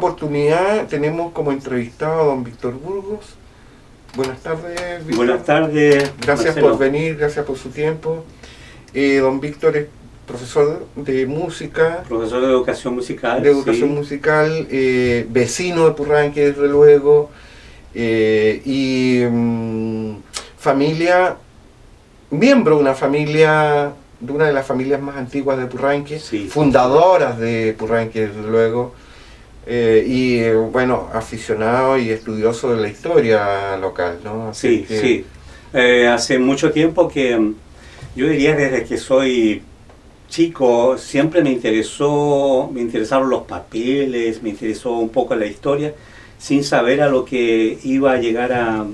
oportunidad tenemos como entrevistado a don Víctor Burgos. Buenas tardes, Víctor. Buenas tardes, gracias Marcelo. por venir, gracias por su tiempo. Don Víctor es profesor de música. Profesor de educación musical. De musical, vecino de Purranque, desde luego. Familia, miembro de una de las familias más antiguas de Purranque, fundadoras de Purranque, desde luego. Bueno, aficionado y estudioso de la historia local, ¿no? Así sí. Hace mucho tiempo que, yo diría desde que soy chico, siempre me interesaron los papeles, me interesó un poco la historia, sin saber a lo que iba a llegar a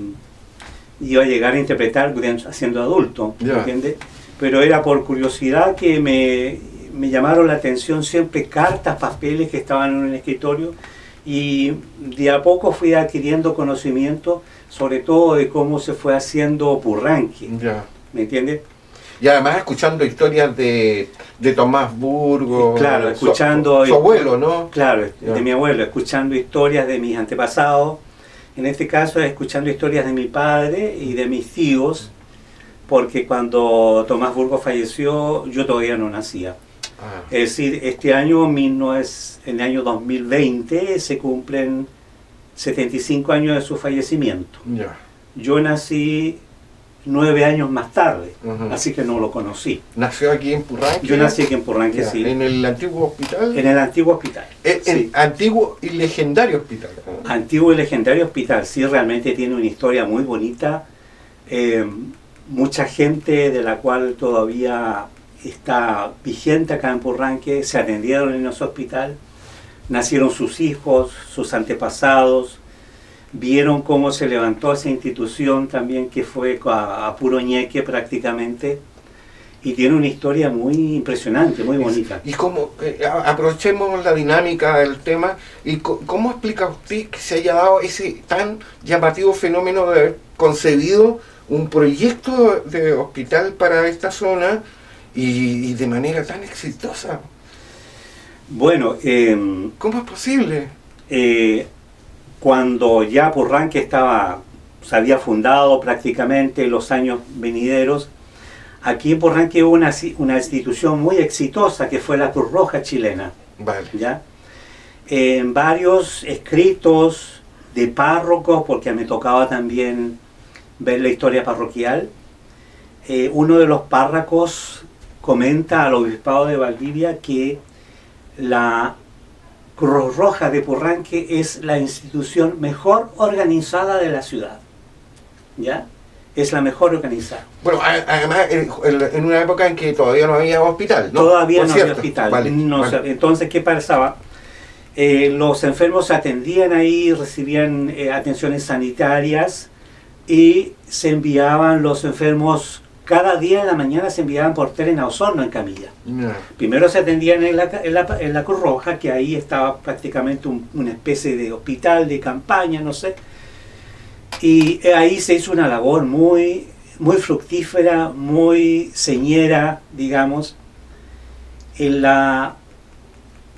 interpretar siendo adulto, ¿entiendes? Pero era por curiosidad que me llamaron la atención siempre cartas, papeles que estaban en un escritorio, y de a poco fui adquiriendo conocimiento, sobre todo de cómo se fue haciendo Purranque, ¿me entiendes? Y además escuchando historias de Tomás Burgos, claro, escuchando su abuelo, ¿no? Claro, de mi abuelo, escuchando historias de mis antepasados, en este caso escuchando historias de mi padre y de mis tíos, porque cuando Tomás Burgos falleció yo todavía no nacía. Es decir, este año, en el año 2020, se cumplen 75 años de su fallecimiento. Yo nací 9 años más tarde, así que no lo conocí. ¿Nació aquí en Purranque? Yo nací aquí en Purranque, sí. ¿En el antiguo hospital? En el antiguo hospital. El antiguo y legendario hospital. Antiguo y legendario hospital, sí, realmente tiene una historia muy bonita. Mucha gente de la cual todavía está vigente acá en Purranque se atendieron en ese hospital, nacieron sus hijos, sus antepasados, vieron cómo se levantó esa institución también, que fue a puro ñeque prácticamente, y tiene una historia muy impresionante, muy bonita. Y cómo, aprovechemos la dinámica del tema, y ¿cómo explica usted que se haya dado ese tan llamativo fenómeno de haber concebido un proyecto de hospital para esta zona y de manera tan exitosa? Bueno, ¿cómo es posible? Cuando ya Purranque se había fundado prácticamente en los años venideros, aquí en Purranque hubo una institución muy exitosa que fue la Cruz Roja chilena. ¿Ya? En varios escritos de párrocos, porque me tocaba también ver la historia parroquial, uno de los párrocos comenta al obispado de Valdivia que la Cruz Roja de Purranque es la institución mejor organizada de la ciudad. ¿Ya? Es la mejor organizada. Bueno, además en una época en que todavía no había hospital, ¿no? Todavía no había hospital. Entonces, ¿qué pasaba? Los enfermos se atendían ahí, recibían atenciones sanitarias, y se enviaban los enfermos, cada día en la mañana se enviaban por tren a Osorno en camilla. Primero se atendían en la Cruz Roja, que ahí estaba prácticamente una especie de hospital de campaña, no sé. Y ahí se hizo una labor muy fructífera, muy señera, digamos, en la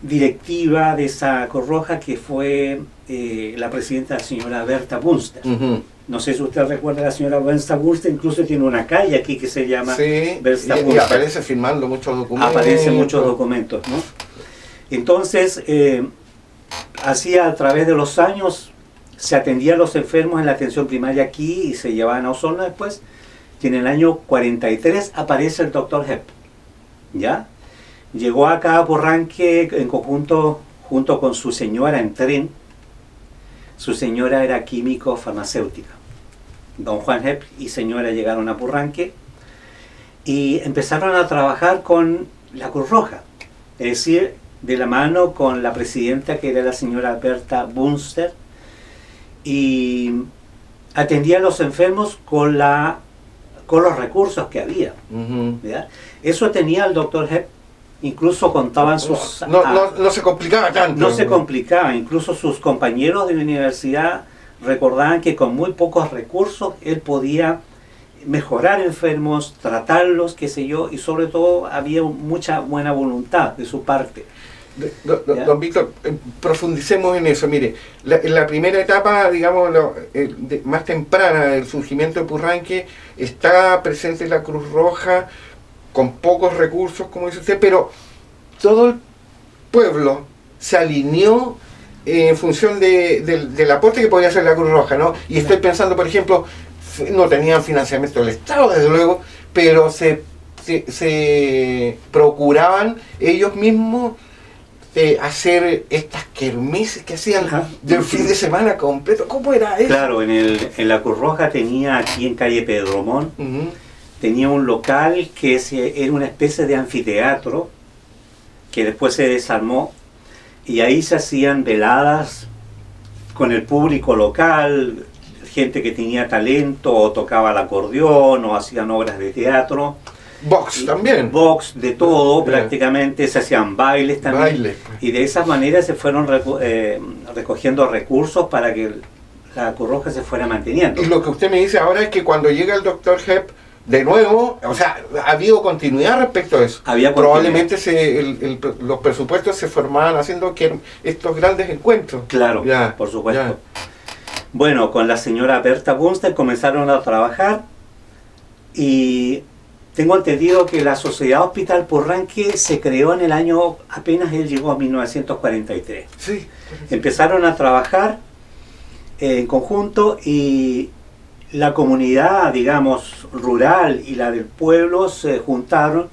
directiva de esa Cruz Roja, que fue la presidenta, la señora Berta Bunster. No sé si usted recuerda a la señora Berta Bunster, incluso tiene una calle aquí que se llama Berta Bunster. Y aparece firmando muchos documentos. Aparecen muchos documentos, ¿no? Entonces, así a través de los años, se atendían a los enfermos en la atención primaria aquí y se llevaban a Osorno después. Y en el año 43 aparece el doctor Hepp, ¿ya? Llegó acá a Purranque en conjunto, junto con su señora en tren. Su señora era químico farmacéutica. Don Juan Hepp y señora llegaron a Purranque y empezaron a trabajar con la Cruz Roja, es decir, de la mano con la presidenta, que era la señora Berta Bunster, y atendía a los enfermos con los recursos que había. ¿Verdad? Eso tenía el doctor Hepp. Incluso contaban sus... No se complicaba tanto. No se complicaba, incluso sus compañeros de la universidad recordaban que con muy pocos recursos él podía mejorar enfermos, tratarlos, qué sé yo, y sobre todo había mucha buena voluntad de su parte. Don Víctor, profundicemos en eso. Mire, en la primera etapa, digamos, más temprana del surgimiento de Purranque, está presente la Cruz Roja con pocos recursos, como dice usted, pero todo el pueblo se alineó en función del aporte que podía hacer la Cruz Roja, ¿no? Y estoy pensando, por ejemplo, no tenían financiamiento del Estado, desde luego, pero se procuraban ellos mismos hacer estas kermeses que hacían del fin de semana completo. ¿Cómo era eso? Claro, en la Cruz Roja tenía aquí en calle Pedromón, tenía un local que era una especie de anfiteatro que después se desarmó y ahí se hacían veladas con el público local, gente que tenía talento o tocaba el acordeón o hacían obras de teatro. Box también. Box, de todo prácticamente, se hacían bailes también. Y de esa manera se fueron recogiendo recursos para que la Cruz Roja se fuera manteniendo. Y lo que usted me dice ahora es que cuando llega el doctor Hepp, de nuevo, o sea, ha habido continuidad respecto a eso. Probablemente los presupuestos se formaban haciendo estos grandes encuentros. Claro, por supuesto. Ya. Bueno, con la señora Berta Bunster comenzaron a trabajar y tengo entendido que la Sociedad Hospital Purranque se creó en el año, apenas él llegó a 1943. Sí. Empezaron a trabajar en conjunto y la comunidad, digamos, rural y la del pueblo se juntaron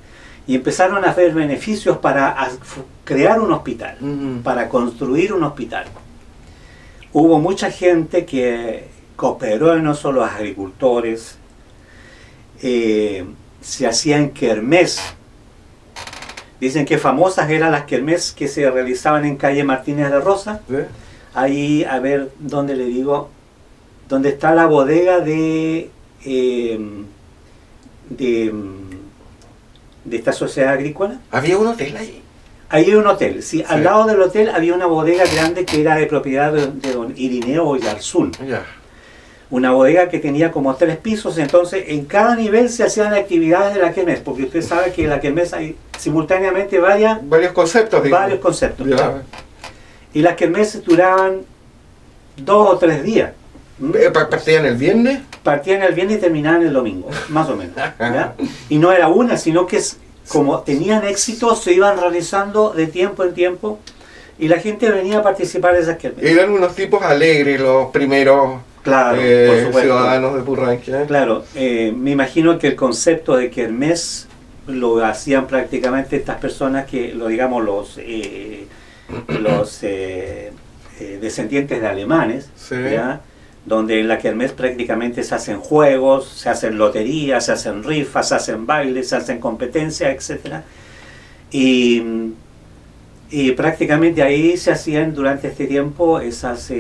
y empezaron a hacer beneficios para crear un hospital, para construir un hospital. Hubo mucha gente que cooperó, no solo los agricultores, se hacían kermés. Dicen que famosas eran las kermés que se realizaban en calle Martínez de Rosa. Ahí, a ver, ¿dónde le digo? Donde está la bodega de esta sociedad agrícola. ¿Había un hotel ahí? Ahí hay un hotel, sí. Al lado del hotel había una bodega grande que era de propiedad de don Irineo Oyarzún. Una bodega que tenía como 3 pisos, entonces en cada nivel se hacían actividades de la kermés, porque usted sabe que en la kermés hay simultáneamente varios conceptos. Claro. Y las kermés duraban 2 o 3 días. ¿Partían el viernes? Partían el viernes y terminaban el domingo, más o menos. ¿Ya? Y no era una, sino que como tenían éxito, se iban realizando de tiempo en tiempo y la gente venía a participar de esas kermés. Eran unos tipos alegres los primeros ciudadanos de Purranque. Claro, me imagino que el concepto de kermés lo hacían prácticamente estas personas que, digamos, los descendientes de alemanes, ¿ya? Donde en la kermés prácticamente se hacen juegos, se hacen loterías, se hacen rifas, se hacen bailes, se hacen competencias, etc. Y prácticamente ahí se hacían durante este tiempo esas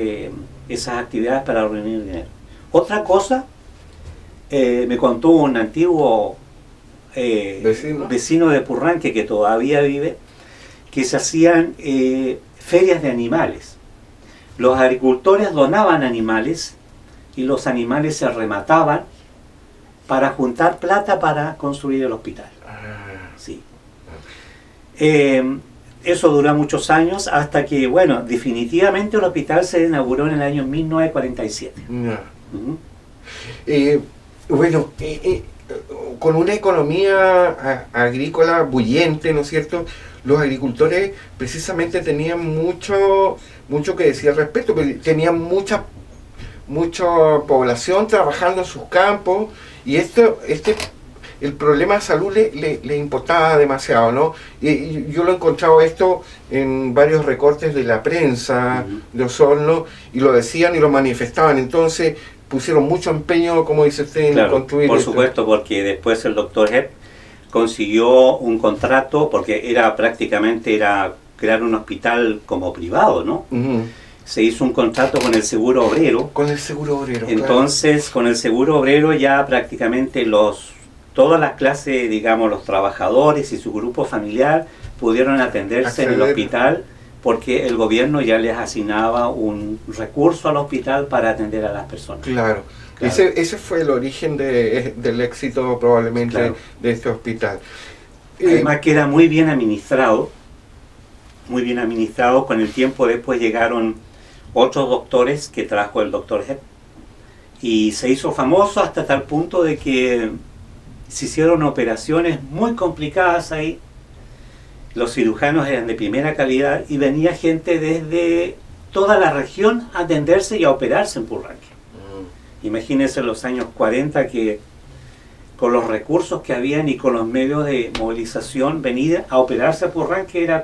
actividades para reunir dinero. Otra cosa, me contó un antiguo vecino de Purranque que todavía vive, que se hacían ferias de animales. Los agricultores donaban animales y los animales se remataban para juntar plata para construir el hospital. Sí. Eso duró muchos años hasta que, bueno, definitivamente el hospital se inauguró en el año 1947. Bueno, con una economía agrícola bullente, ¿no es cierto? Los agricultores precisamente tenían mucho que decir al respecto, porque tenían mucha población trabajando en sus campos y el problema de salud le importaba demasiado, ¿no? Y yo lo he encontrado esto en varios recortes de la prensa de Osorno, y lo decían y lo manifestaban. Entonces pusieron mucho empeño, como dice usted, en construir por supuesto, porque después el doctor Hepp consiguió un contrato, porque era crear un hospital como privado, ¿no? Se hizo un contrato con el Seguro Obrero. Con el Seguro Obrero. Entonces, con el Seguro Obrero ya prácticamente todas las clases, digamos, los trabajadores y su grupo familiar pudieron atenderse en el hospital, porque el gobierno ya les asignaba un recurso al hospital para atender a las personas. Claro. Ese fue el origen del éxito probablemente de este hospital. Además que era muy bien administrado muy bien administrado. Con el tiempo después llegaron otros doctores que trajo el doctor Hepp, y se hizo famoso hasta tal punto de que se hicieron operaciones muy complicadas ahí. Los cirujanos eran de primera calidad y venía gente desde toda la región a atenderse y a operarse en Purranque. Imagínense los años 40 que con los recursos que habían y con los medios de movilización, venir a operarse a Purranque era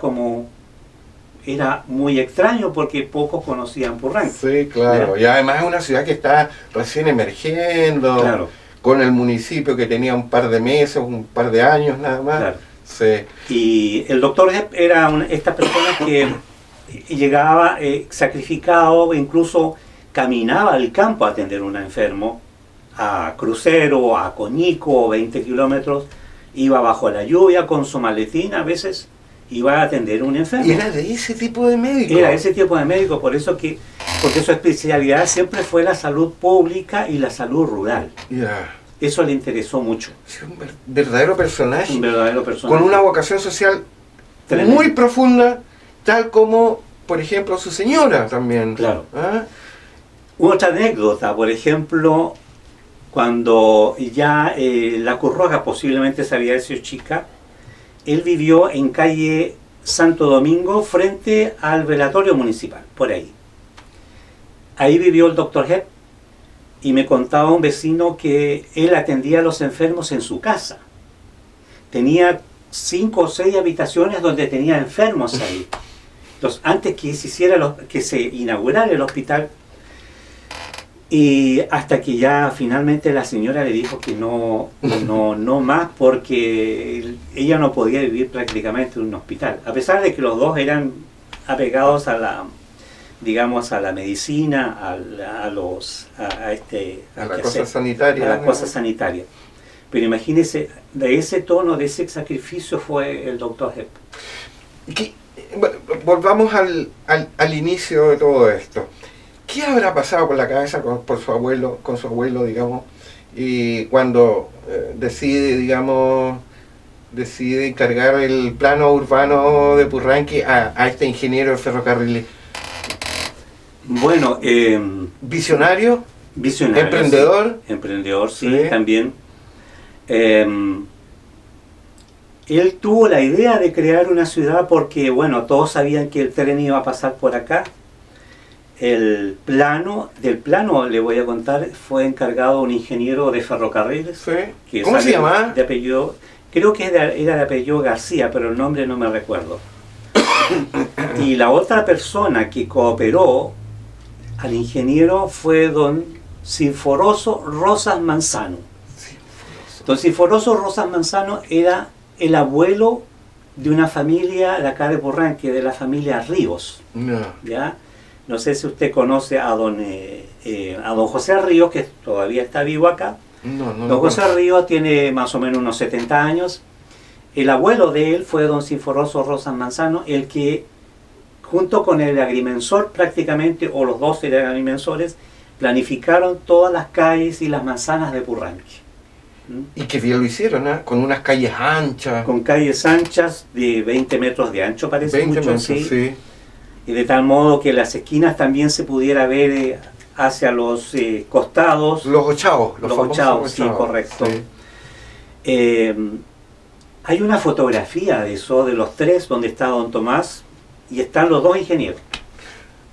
muy extraño porque pocos conocían Purranque. Sí, claro. Y además es una ciudad que está recién emergiendo, Claro. con el municipio que tenía un par de meses, un par de años nada más. Claro. Sí. Y el doctor Hepp era esta persona que llegaba sacrificado, incluso caminaba al campo a atender a un enfermo, a Crucero, a Coñico, 20 kilómetros, iba bajo la lluvia con su maletín, a veces iba a atender a un enfermo. Y era de ese tipo de médico. Era ese tipo de médico, porque su especialidad siempre fue la salud pública y la salud rural. Ya. Eso le interesó mucho. Sí, un verdadero personaje. Un verdadero personaje. Con una vocación social Tremendo. muy profunda, tal como, por ejemplo, su señora también. Claro. ¿Ah? Otra anécdota, por ejemplo, cuando ya la Cruz Roja posiblemente se había hecho chica, él vivió en calle Santo Domingo frente al velatorio municipal, por ahí. Ahí vivió el doctor Hepp y me contaba un vecino que él atendía a los enfermos en su casa. Tenía 5 o 6 habitaciones donde tenía enfermos ahí. Entonces, antes que se inaugurara el hospital, y hasta que ya finalmente la señora le dijo que no más, porque ella no podía vivir prácticamente en un hospital, a pesar de que los dos eran apegados a la medicina, a la cosa sanitaria. A la cosa sanitaria. Pero imagínese, de ese tono, de ese sacrificio fue el doctor Hepp. Volvamos al inicio de todo esto. ¿Qué habrá pasado por la cabeza con su abuelo, digamos, y cuando decide encargar el plano urbano de Purranque a este ingeniero de ferrocarriles? Bueno, ¿Visionario? visionario. ¿Emprendedor? Sí. Emprendedor, sí, Sí. también. Él tuvo la idea de crear una ciudad porque, bueno, todos sabían que el tren iba a pasar por acá. Del plano le voy a contar, fue encargado un ingeniero de ferrocarriles. Sí. Que ¿Cómo se sale llama? De apellido, creo que era de apellido García, pero el nombre no me recuerdo. Y la otra persona que cooperó al ingeniero fue don Sinforoso Rosas Manzano. Don Sinforoso Rosas Manzano era el abuelo de una familia de acá de Purranque, de la familia Ríos. No. ¿Ya? No sé si usted conoce a don José Ríos, que todavía está vivo acá. No Don José conozco. Ríos tiene más o menos unos 70 años. El abuelo de él fue don Sinforoso Rosas Manzano, el que junto con el agrimensor prácticamente, o los dos eran agrimensores, planificaron todas las calles y las manzanas de Purranque. Y que bien lo hicieron, ¿eh? Con unas calles anchas. Con calles anchas de 20 metros de ancho, parece 20 mucho, metros, sí. sí. Y de tal modo que las esquinas también se pudiera ver hacia los costados. Los ochavos. Los famosos ochavos, sí, correcto. Sí. Hay una fotografía de eso, de los tres, donde está don Tomás y están los dos ingenieros.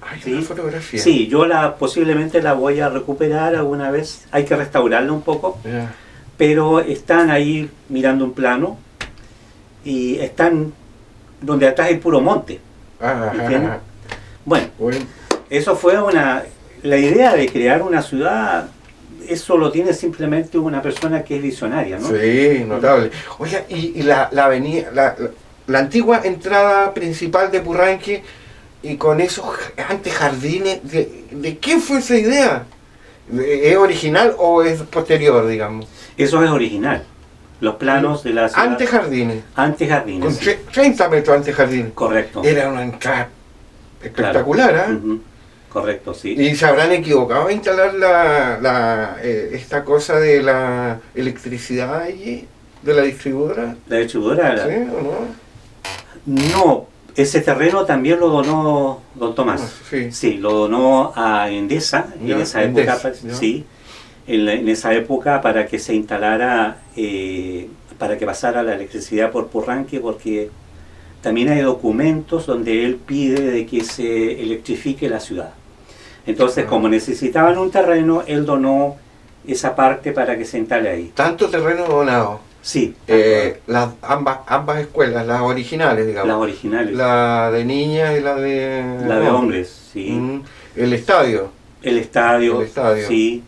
Hay ¿Sí? una fotografía. Sí, yo posiblemente la voy a recuperar alguna vez. Hay que restaurarla un poco, Ya. pero están ahí mirando un plano y están donde atrás hay puro monte. ¿Entiendes? Bueno, eso fue la idea de crear una ciudad. Eso lo tiene simplemente una persona que es visionaria, ¿no? Sí, notable. Oiga, y la avenida, la antigua entrada principal de Purranque, y con esos antejardines, ¿de quién fue esa idea? ¿Es original o es posterior, digamos? Eso es original. Los planos de la ciudad. Antejardines. Antejardines. Con Sí. 30 metros antejardines. Correcto. Era una entrada espectacular, ¿eh? Ujú. Correcto, sí. Y se habrán equivocado a instalar esta cosa de la electricidad allí, de la distribuidora. La distribuidora. ¿Sí o no? No, Ese terreno también lo donó don Tomás. Sí. Sí, lo donó a Endesa Ya, en esa época, Endesa, ya. sí, en esa época para que se instalara, para que pasara la electricidad por Purranque, porque también hay documentos donde él pide de que se electrifique la ciudad. Entonces, como necesitaban un terreno, él donó esa parte para que se instale ahí. Tanto terreno donado. Sí, Ambas escuelas, las originales, digamos. las originales. La de niñas y la de hombres, sí. El estadio. El estadio, El estadio. sí.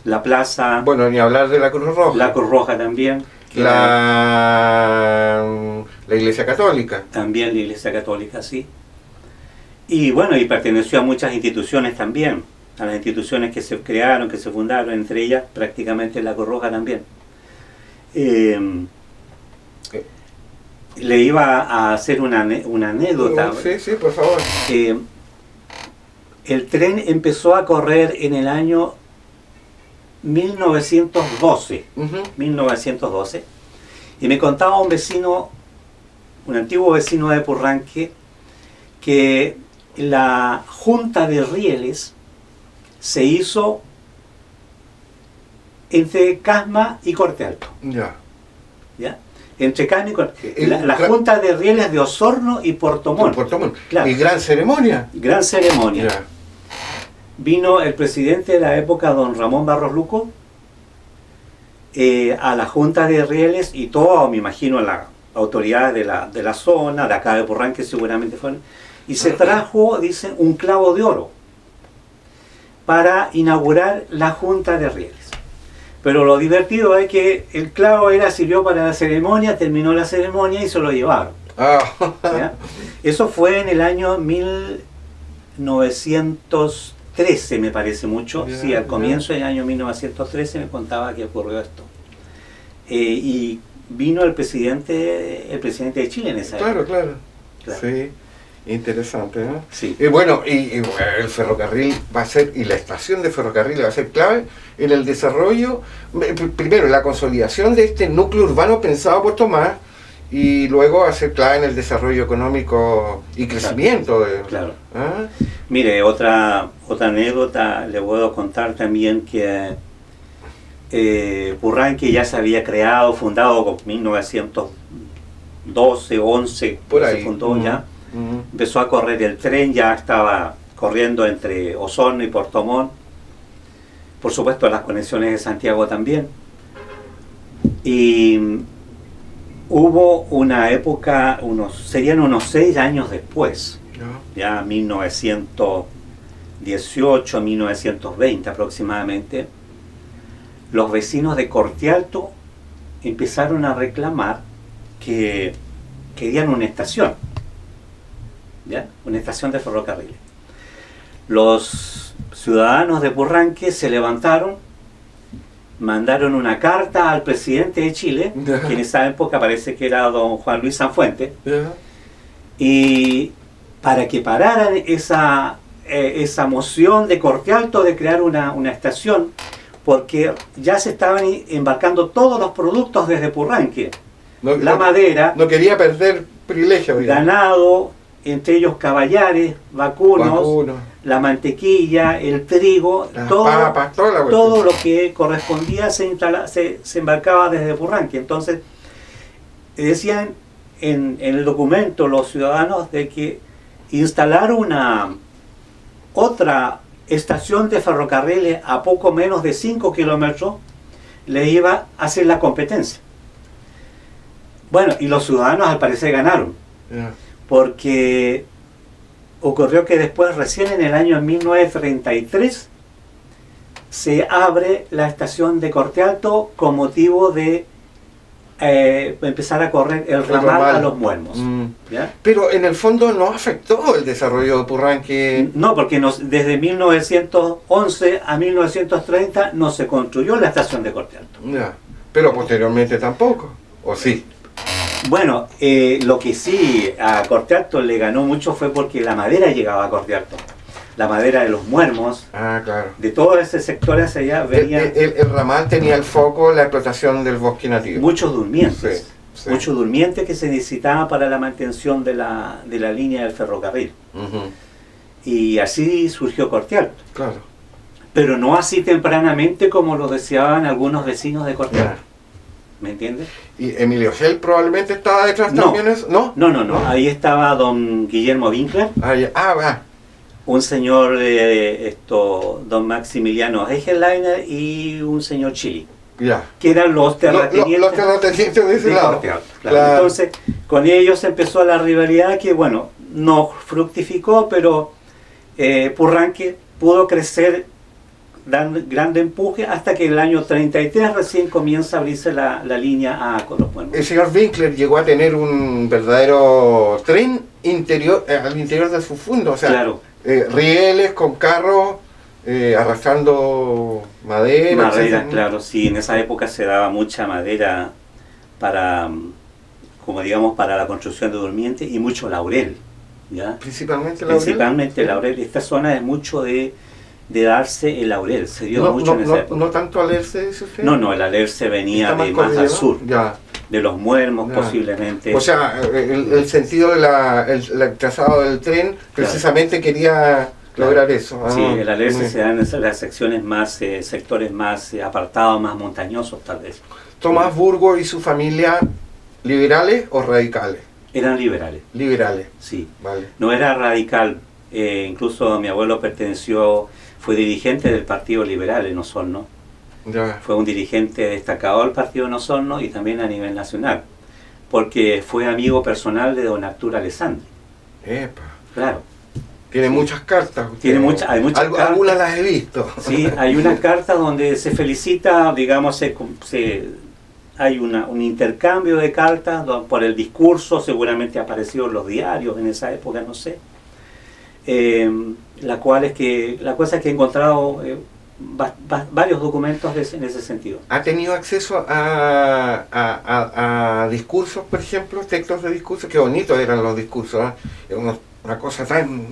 La plaza. Bueno, ni hablar de la Cruz Roja. La Cruz Roja también. La Iglesia Católica. También la Iglesia Católica, sí. Y bueno, y perteneció a muchas instituciones también. A las instituciones que se crearon, que se fundaron, entre ellas prácticamente la Cruz Roja también. Le iba a hacer una anécdota. Sí, por favor. El tren empezó a correr en el año 1912. 1912. Y me contaba un vecino, un antiguo vecino de Purranque, que la junta de rieles se hizo entre Casma y Corte Alto. Ya. ¿Ya? Entre Casma y Corte Alto. La junta de rieles de Osorno y Puerto Montt. Claro. Y gran ceremonia. Gran ceremonia. Ya. Vino el presidente de la época, don Ramón Barros Luco, a la junta de rieles y todo, me imagino, a las autoridades de la zona, de acá de Purranque seguramente fueron, y se trajo, dicen, un clavo de oro para inaugurar la junta de rieles. Pero lo divertido es que el clavo sirvió para la ceremonia, terminó la ceremonia y se lo llevaron. ¿Ya? Eso fue en el año 1913, me parece mucho. Sí, al comienzo del año 1913 me contaba que ocurrió esto. Y vino el presidente de Chile en esa época. Claro. Sí, interesante, ¿no? Sí. Bueno, y el ferrocarril va a ser, y la estación de ferrocarril va a ser clave en el desarrollo, primero, la consolidación de este núcleo urbano pensado por Tomás, y luego va a ser clave en el desarrollo económico y crecimiento. Claro. Mire, otra anécdota le puedo contar también, que Purranque ya se había creado, fundado con 1912, 11, por ahí. Se fundó ya. Empezó a correr el tren, ya estaba corriendo entre Osorno y Puerto Montt. Por supuesto, las conexiones de Santiago también. Y hubo una época, serían unos 6 años después, ya 1918, 1920 aproximadamente, los vecinos de Corte Alto empezaron a reclamar que querían una estación, ¿ya? Una estación de ferrocarril. Los ciudadanos de Purranque se levantaron, mandaron una carta al presidente de Chile, que en esa época parece que era don Juan Luis Sanfuente, y para que pararan esa moción de Corte Alto de crear una estación, porque ya se estaban embarcando todos los productos desde Purranque. Madera, no quería perder privilegio, ganado, entre ellos caballares, vacunos, la mantequilla, el trigo, papas, todo lo que correspondía se embarcaba desde Purranque. Entonces decían en el documento los ciudadanos de que instalar otra estación de ferrocarriles a poco menos de 5 kilómetros le iba a hacer la competencia. Bueno, y los ciudadanos al parecer ganaron, porque ocurrió que después, recién en el año 1933, se abre la estación de Corte Alto con motivo de empezar a correr el ramal a Los Muermos. ¿Ya? Pero en el fondo no afectó el desarrollo de Purranque. No, porque desde 1911 a 1930 no se construyó la estación de Corte Alto. Pero posteriormente tampoco, ¿o sí? Bueno, lo que sí a Corte Alto le ganó mucho fue porque la madera llegaba a Corte Alto. La madera de Los Muermos, claro. De todo ese sector hacia allá venía. El ramal tenía el foco, la explotación del bosque nativo. Muchos durmientes. Sí. mucho durmiente que se necesitaba para la mantención de la línea del ferrocarril. Ujú. Y así surgió Cortial. Claro. Pero no así tempranamente como lo deseaban algunos vecinos de Cortial. Ya. ¿Me entiendes? ¿Y Emilio Gel probablemente estaba detrás No. también? ¿No? No. Ahí estaba don Guillermo Winkler, Va. un señor, don Maximiliano Eichenleiner y un señor Chili, Ya. que eran los terratenientes. Los terratenientes de ese de lado. Cortial, claro. Claro. Entonces, con ellos empezó la rivalidad que, bueno, no fructificó, pero Purranque pudo crecer dando grande empuje hasta que en el año 33 recién comienza a abrirse la línea A con los pueblos. El señor Winkler llegó a tener un verdadero tren interior al interior de su fondo, o sea, Claro. Rieles con carros arrastrando madera. Madera, etcétera. claro, sí, en esa época se daba mucha madera para, como digamos, para la construcción de durmientes y mucho laurel, ¿ya? Principalmente laurel. Principalmente laurel. Esta zona es mucho de darse el laurel, se dio No, mucho no, en esa no, época. no tanto alerce, dice usted. No, el alerce venía Está de más cordillera, al sur, Ya. de los Muermos Ya. posiblemente. O sea, el sentido de el trazado del tren precisamente quería lograr eso. Sí, el alerce muy- se da en las secciones más, sectores más apartados, más montañosos tal vez. Tomás Burgo y su familia, ¿liberales o radicales? Eran liberales, Liberales, sí. vale. No era radical, incluso mi abuelo fue dirigente del Partido Liberal en Osorno, Ya. fue un dirigente destacado del Partido en Osorno y también a nivel nacional, porque fue amigo personal de don Arturo Alessandri, Epa. claro. Tiene muchas cartas. usted. Tiene hay muchas cartas. Algunas las he visto. Sí, hay una carta donde se felicita, digamos, hay un intercambio de cartas por el discurso, seguramente apareció en los diarios en esa época, no sé. La cosa es que he encontrado varios documentos en ese sentido. ¿Ha tenido acceso a discursos, por ejemplo, textos de discursos? Qué bonitos eran los discursos, ¿eh? Es una cosa tan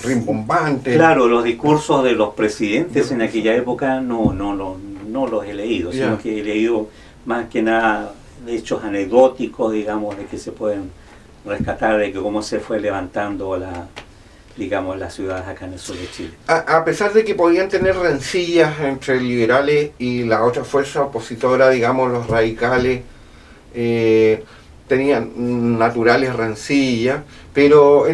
rimbombante. Claro, los discursos de los presidentes en aquella época no los he leído, sino Ya. que he leído más que nada hechos anecdóticos, digamos, de que se pueden rescatar de que cómo se fue levantando las ciudades acá en el sur de Chile. A pesar de que podían tener rencillas entre liberales y la otra fuerza opositora, digamos los radicales, tenían naturales rencillas, pero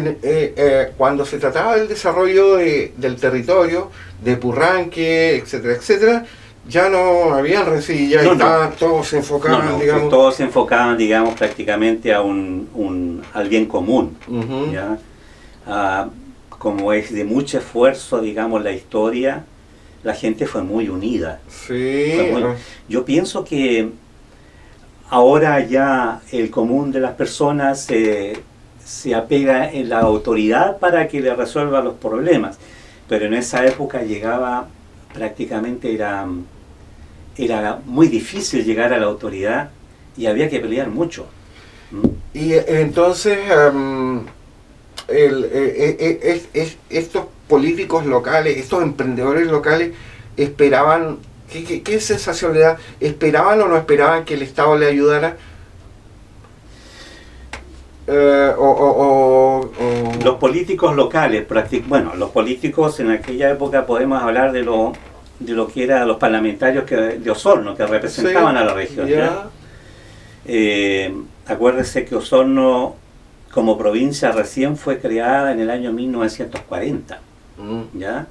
cuando se trataba del desarrollo del territorio, de Purranque, etcétera, etcétera, ya no habían rencillas, No, estaban todos enfocados, que digamos. todos se enfocaban, digamos, prácticamente al bien común, Ujú. ¿ya? Como es de mucho esfuerzo, digamos, la historia, la gente fue muy unida. Sí. Yo pienso que ahora ya el común de las personas se apega en la autoridad para que le resuelva los problemas, pero en esa época prácticamente era muy difícil llegar a la autoridad y había que pelear mucho. Y entonces estos políticos locales, estos emprendedores locales esperaban, ¿qué sensación le da? ¿Esperaban o no esperaban que el Estado le ayudara? Los políticos locales, los políticos en aquella época podemos hablar de lo que eran los parlamentarios de Osorno, que representaban Sí, a la región. ya. Acuérdese que Osorno como provincia recién fue creada en el año 1940. ¿Ya?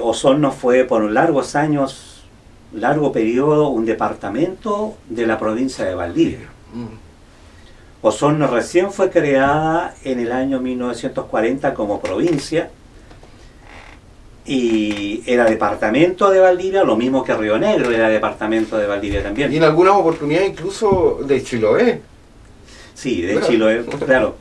Osorno fue por largos años, largo periodo, un departamento de la provincia de Valdivia. Osorno recién fue creada en el año 1940 como provincia y era departamento de Valdivia, lo mismo que Río Negro era departamento de Valdivia también. Y en algunas oportunidades incluso de Chiloé. Sí, de Chiloé, claro.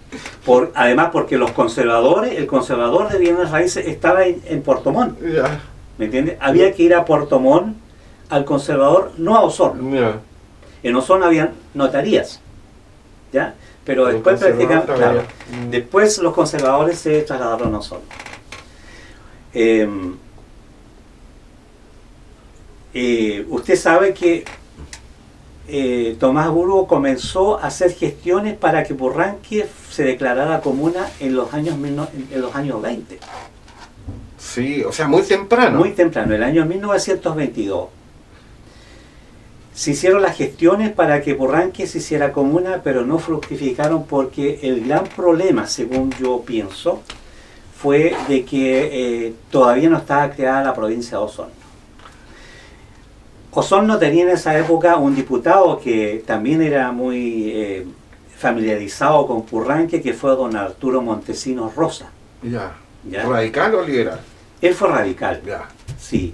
Además porque el conservador de bienes raíces estaba en Puerto Montt, Ya. ¿me entiendes? Había que ir a Puerto Montt al conservador, no a Osorno. Ya. En Osorno habían notarías, ¿ya? Pero El después conservador prácticamente, estaba allá. después los conservadores se trasladaron a Osorno. Usted sabe que Tomás Burgo comenzó a hacer gestiones para que Purranque se declarara comuna en los años 20. Sí, o sea, muy temprano. Muy temprano, el año 1922. Se hicieron las gestiones para que Purranque se hiciera comuna, pero no fructificaron porque el gran problema, según yo pienso, fue de que todavía no estaba creada la provincia de Osorno. Osorno tenía en esa época un diputado que también era muy familiarizado con Purranque, que fue don Arturo Montesinos Rosa. Ya. ¿Ya? ¿Radical o liberal? Él fue radical, Ya. sí.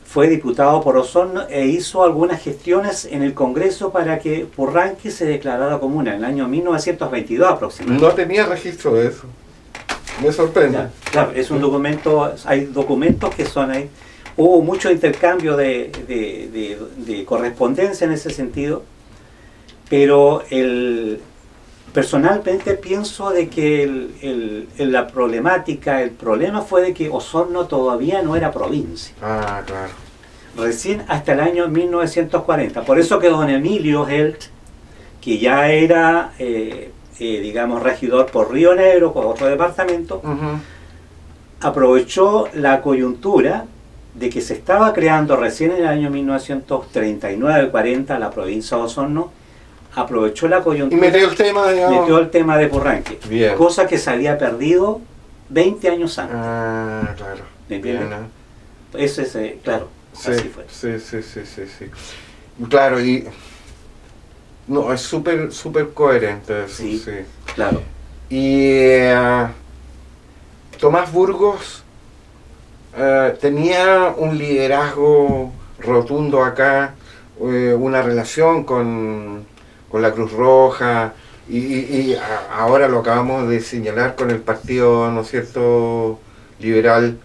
Fue diputado por Osorno e hizo algunas gestiones en el Congreso para que Purranque se declarara comuna en el año 1922 aproximadamente. No tenía registro de eso. Me sorprende. Ya, claro, es un documento, hay documentos que son ahí. Hubo mucho intercambio de correspondencia en ese sentido, pero personalmente pienso de que la problemática, el problema fue de que Osorno todavía no era provincia. Ah, claro. Recién hasta el año 1940. Por eso que don Emilio Helt, que ya era, digamos, regidor por Río Negro, por otro departamento, aprovechó la coyuntura de que se estaba creando recién en el año 1939-40 la provincia de Osorno, aprovechó la coyuntura y metió el tema, digamos. metió el tema de Purranque, Bien. cosa que se había perdido 20 años antes. Ah, claro. ¿Me entiendes? Bien, Eso es, claro, sí, así fue. sí. Claro, y no, es súper coherente eso, Sí. sí. Claro. Y Tomás Burgos tenía un liderazgo rotundo acá, una relación con la Cruz Roja, y ahora lo acabamos de señalar con el partido, ¿no es cierto?, liberal.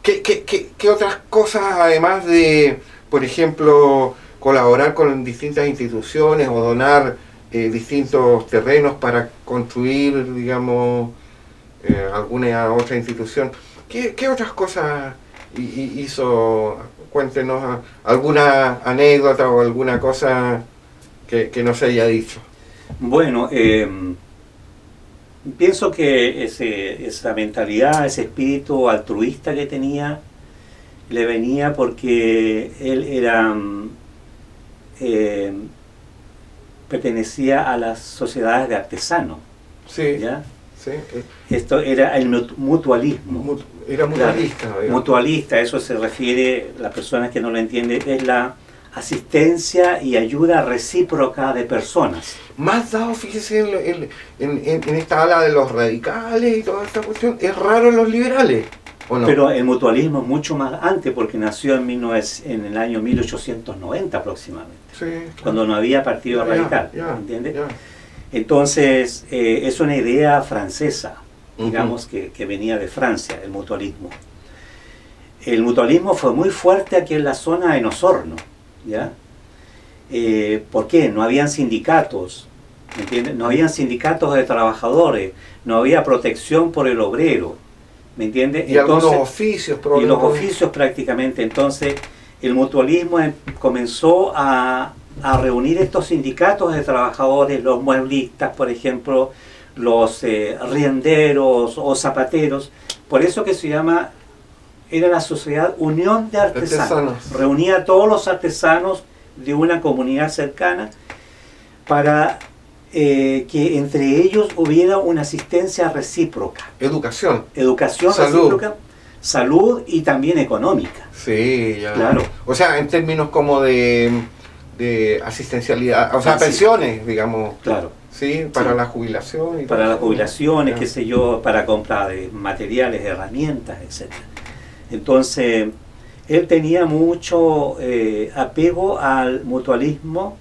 ¿Qué otras cosas, además de, por ejemplo, colaborar con distintas instituciones o donar distintos terrenos para construir, digamos, alguna otra institución? ¿Qué otras cosas hizo? Cuéntenos alguna anécdota o alguna cosa que no se haya dicho. Bueno, pienso que esa mentalidad, ese espíritu altruista que tenía, le venía porque él era pertenecía a las sociedades de artesanos. Sí, ¿Ya? sí. Esto era el mutualismo. Era mutualista. Claro, mutualista, eso se refiere, las personas que no lo entienden, es la asistencia y ayuda recíproca de personas. Más dado, fíjese, en esta ala de los radicales y toda esta cuestión, es raro en los liberales, ¿o no? Pero el mutualismo es mucho más antes, porque nació en el año 1890 aproximadamente, sí, claro. Cuando no había partido radical, ¿entiendes? Ya. Entonces, es una idea francesa, digamos, Uh-huh. que venía de Francia, el mutualismo. El mutualismo fue muy fuerte aquí en la zona de Osorno, ¿ya? ¿Por qué? No habían sindicatos, ¿me entiendes? No habían sindicatos de trabajadores, no había protección por el obrero, ¿me entiendes? Y algunos oficios, y los probablemente. oficios prácticamente. Entonces, el mutualismo comenzó a reunir estos sindicatos de trabajadores, los mueblistas, por ejemplo, los rienderos o zapateros. Por eso que se llama, era la sociedad Unión de Artesanos. Reunía a todos los artesanos de una comunidad cercana para que entre ellos hubiera una asistencia recíproca. Educación. Educación recíproca, salud y también económica. Sí, ya. Claro. O sea, en términos como de asistencialidad, o sea, Sí. pensiones, digamos. Claro. Sí, para Sí. la jubilación. Y Para todo las eso. jubilaciones, Ya. qué sé yo, para compra de materiales, herramientas, etc. Entonces, él tenía mucho apego al mutualismo,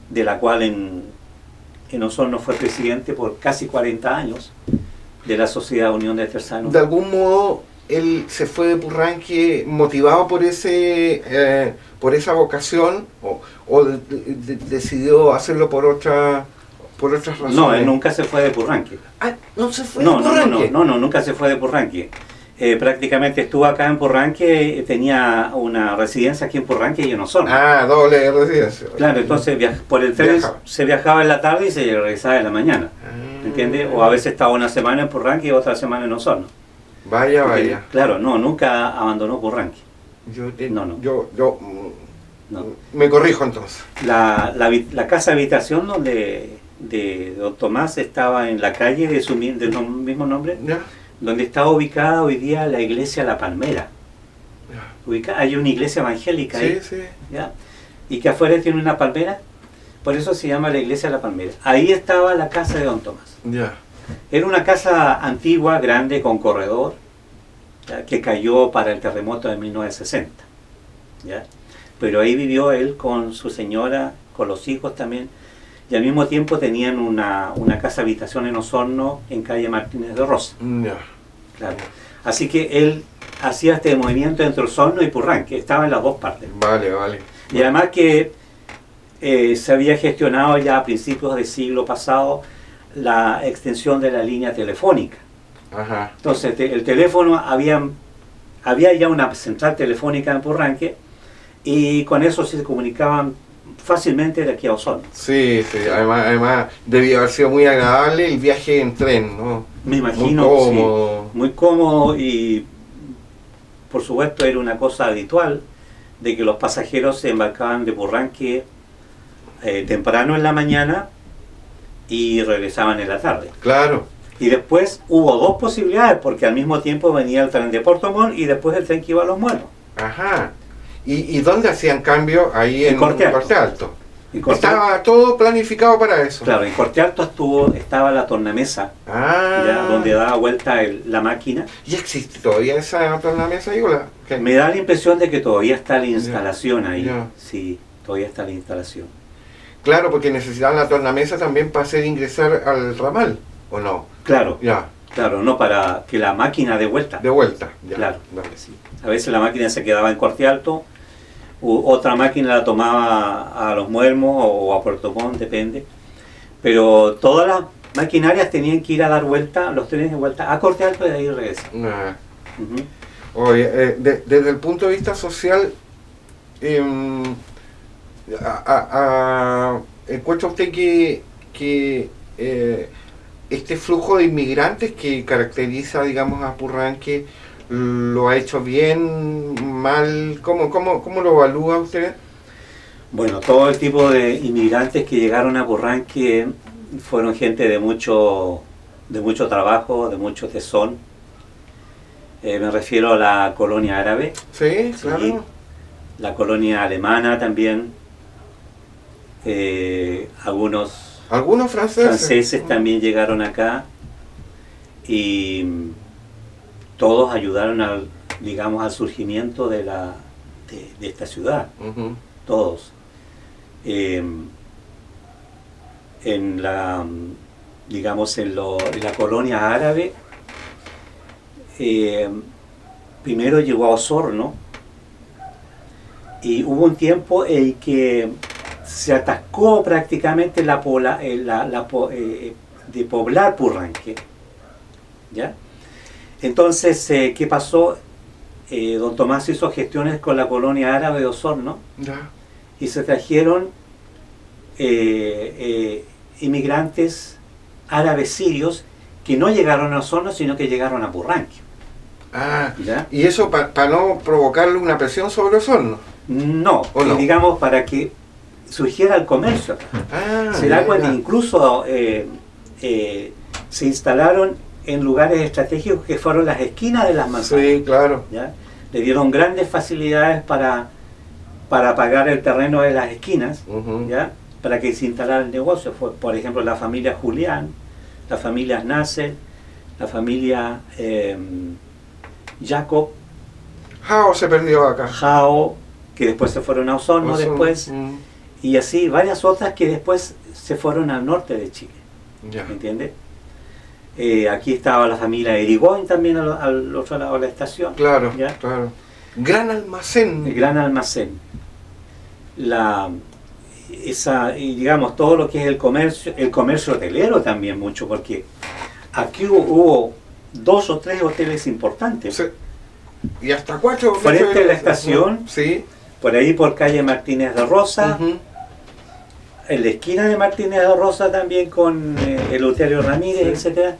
de la cual en Osorno fue presidente por casi 40 años, de la Sociedad Unión de Artesanos. De algún modo, él se fue de Purranque motivado por esa vocación, o decidió hacerlo por otras razones. No, él nunca se fue de Purranque. Ah, no se fue No, de no, Purranque. no, nunca se fue de Purranque. Prácticamente estuvo acá en Purranque, tenía una residencia aquí en Purranque y en Osorno. Doble residencia. Claro, entonces por el tren se viajaba en la tarde y se regresaba en la mañana. ¿Entiendes? O a veces estaba una semana en Purranque y otra semana en Osorno. Vaya, vaya. Claro, no, nunca abandonó Purranque. Yo me corrijo entonces. La casa habitación de don Tomás estaba en la calle del mismo nombre, ¿Ya? donde está ubicada hoy día la iglesia La Palmera. Ya. Hay una iglesia evangélica ahí, Sí. ¿ya? Y que afuera tiene una palmera, por eso se llama la iglesia La Palmera. Ahí estaba la casa de don Tomás. Ya. Era una casa antigua, grande, con corredor, ¿ya? Que cayó para el terremoto de 1960. ¿Ya? Pero ahí vivió él con su señora, con los hijos también, y al mismo tiempo tenían una casa habitación en Osorno, en calle Martínez de Rosa. Ya. Claro. Así que él hacía este movimiento entre Osorno y Purranque, estaba en las dos partes. Vale. Y además que se había gestionado ya a principios del siglo pasado la extensión de la línea telefónica. Ajá. Entonces el teléfono, había ya una central telefónica en Purranque y con eso se comunicaban fácilmente de aquí a Osorno. Sí. Además debía haber sido muy agradable el viaje en tren, ¿no? Me imagino, muy cómodo. sí, muy cómodo, y por supuesto era una cosa habitual de que los pasajeros se embarcaban de Purranque temprano en la mañana y regresaban en la tarde. Claro. Y después hubo dos posibilidades, porque al mismo tiempo venía el tren de Puerto Montt y después el tren que iba a Los Muertos. Ajá. ¿Y dónde hacían cambio? Ahí en Corte Alto. Corte Alto. En Corte Estaba todo planificado para eso. Claro, en Corte Alto estaba la tornamesa, ya, donde daba vuelta la máquina. ¿Y existe todavía esa tornamesa ahí? Me da la impresión de que todavía está la instalación ahí. Ya. Sí, todavía está la instalación. Claro, porque necesitaban la tornamesa también para hacer ingresar al ramal, ¿o no? Claro, Ya, claro, no para que la máquina dé vuelta. de vuelta. Ya, Claro, dale. sí. A veces la máquina se quedaba en Corte Alto, otra máquina la tomaba a Los Muermos o a Puerto Montt, depende. Pero todas las maquinarias tenían que ir a dar vuelta, los trenes de vuelta a Corte Alto y de ahí regresan. Ah. Ujú. Oye, desde el punto de vista social, ¿encuentra usted que este flujo de inmigrantes que caracteriza, digamos, a Purranque, lo ha hecho bien, mal? ¿Cómo lo evalúa usted? Bueno, todo el tipo de inmigrantes que llegaron a Purranque fueron gente de mucho trabajo, de mucho tesón. Me refiero a la colonia árabe, Sí, claro. sí, la colonia alemana también, Algunos franceses también llegaron acá, y todos ayudaron al surgimiento de esta ciudad, Ujú. todos. En la colonia árabe, primero llegó a Osorno y hubo un tiempo en que se atascó prácticamente de poblar Purranque, ¿ya? Entonces, ¿qué pasó? Don Tomás hizo gestiones con la colonia árabe de Osorno Ya. y se trajeron inmigrantes árabes sirios que no llegaron a Osorno, sino que llegaron a Purranque. Ah, ¿Ya? y eso para no provocarle una presión sobre Osorno. No, ¿O no? digamos para que surgiera el comercio acá. Se da cuenta, incluso se instalaron en lugares estratégicos que fueron las esquinas de las manzanas. Sí, claro. ¿Ya? Le dieron grandes facilidades para pagar el terreno de las esquinas, Ujú. ¿ya? Para que se instalara el negocio. Fue, por ejemplo, la familia Julián, la familia Nasser, la familia Jacob, Jao se perdió acá. Jao, que después se fueron a Osorno después, y así varias otras que después se fueron al norte de Chile. Ya. ¿Me entiendes? Aquí estaba la familia Erigoyen también al otro lado de la estación. Claro, ¿ya? claro. Gran almacén. El gran almacén. Y digamos, todo lo que es el comercio hotelero también mucho, porque aquí hubo 2 o 3 hoteles importantes. Sí. Y hasta 4. Frente a la estación, sí. por ahí por calle Martínez de Rosa, en la esquina de Martínez de Rosa también con Eleuterio Ramírez, etcétera,